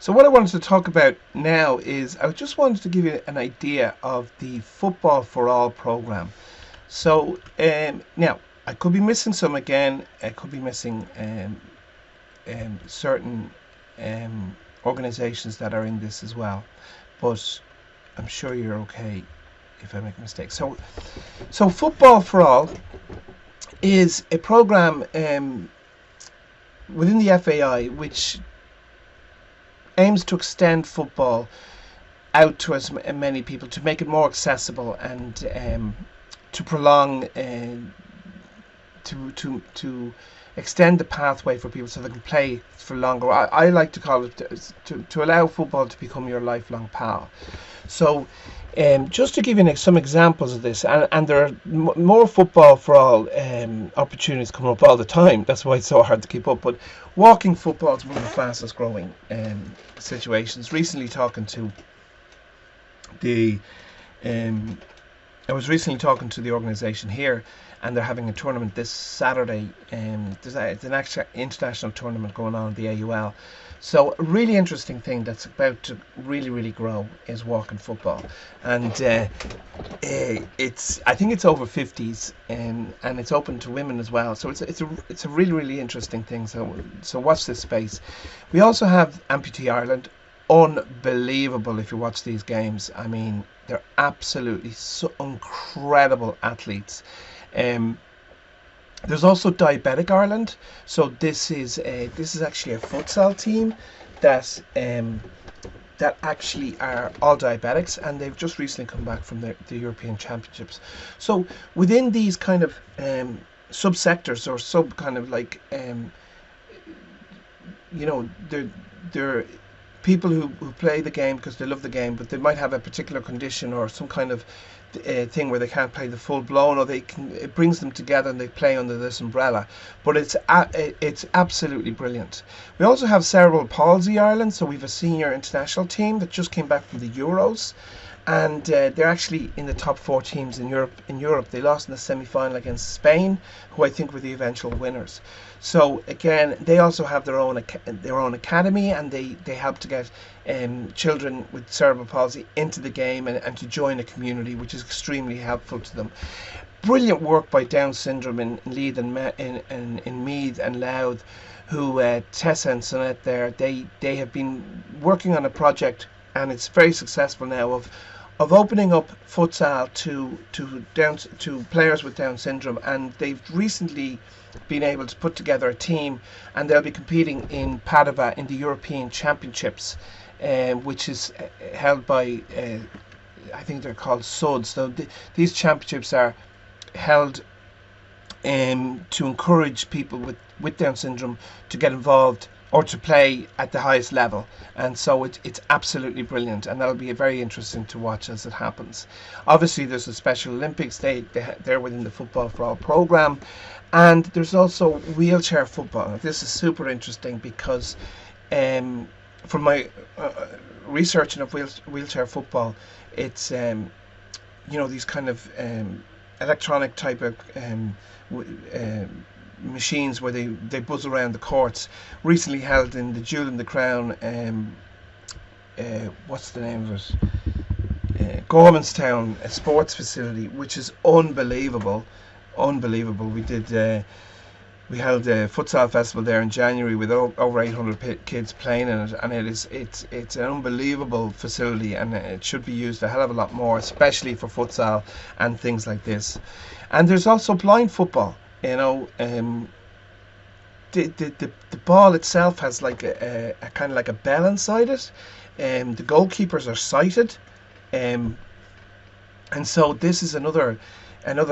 So what I wanted to talk about now is I just wanted to give you an idea of the Football for All program. So now I could be missing some again. I could be missing certain organisations that are in this as well, but I'm sure you're okay if I make a mistake. So Football for All is a program within the FAI which aims to extend football out to as many people, to make it more accessible, and to prolong, to extend the pathway for people so they can play for longer. I like to call it to allow football to become your lifelong pal. So just to give you some examples of this, and there are more Football for All opportunities coming up all the time. That's why it's so hard to keep up. But walking football is one of the fastest growing situations. Recently talking to the I was recently talking to the organisation here, and they're having a tournament this Saturday. It's an actual international tournament going on at the AUL. So a really interesting thing that's about to really grow is walking football, and I think it's over 50s, and it's open to women as well. So it's a really interesting thing. So watch this space. We also have Amputee Ireland. Unbelievable if you watch these games. I mean, they're absolutely so incredible athletes. There's also Diabetic Ireland. So this is actually a futsal team that actually are all diabetics, and they've just recently come back from the European Championships. So within these kind of subsectors, or sub kind of like they're people who play the game because they love the game, but they might have a particular condition or some kind of thing where they can't play the full blown, or it brings them together and they play under this umbrella. But it's absolutely brilliant. We also have Cerebral Palsy Ireland. So we have a senior international team that just came back from the Euros, and they're actually in the top 4 teams in Europe. They lost in the semi-final against Spain, who I think were the eventual winners. So again, they also have their own academy, and they help to get children with cerebral palsy into the game and to join a community, which is extremely helpful to them. Brilliant work by Down Syndrome in Leith and in Meath and Louth, who Tessa and Sonette there, they have been working on a project, and it's very successful now, of opening up futsal to players with Down syndrome, and they've recently been able to put together a team, and they'll be competing in Padova in the European Championships, which is held by I think they're called SUDS. So these championships are held to encourage people with Down syndrome to get involved or to play at the highest level, and so it's absolutely brilliant, and that'll be very interesting to watch as it happens. Obviously there's the Special Olympics, they're within the Football for All program, and there's also wheelchair football. This is super interesting because from my researching of wheelchair football, it's these kind of electronic type of machines where they buzz around the courts, recently held in the Jewel in the Crown, what's the name of it, Gormanstown, a sports facility, which is unbelievable. We held a futsal festival there in January with over 800 kids playing in it, and it's an unbelievable facility, and it should be used a hell of a lot more, especially for futsal and things like this. And there's also blind football. The ball itself has like a kind of like a bell inside it. The goalkeepers are sighted, and so this is another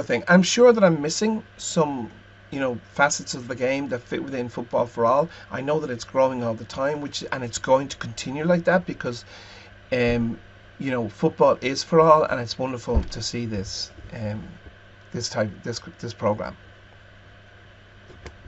thing. I'm sure that I'm missing some facets of the game that fit within Football for All. I know that it's growing all the time, and it's going to continue like that because football is for all, and it's wonderful to see this program.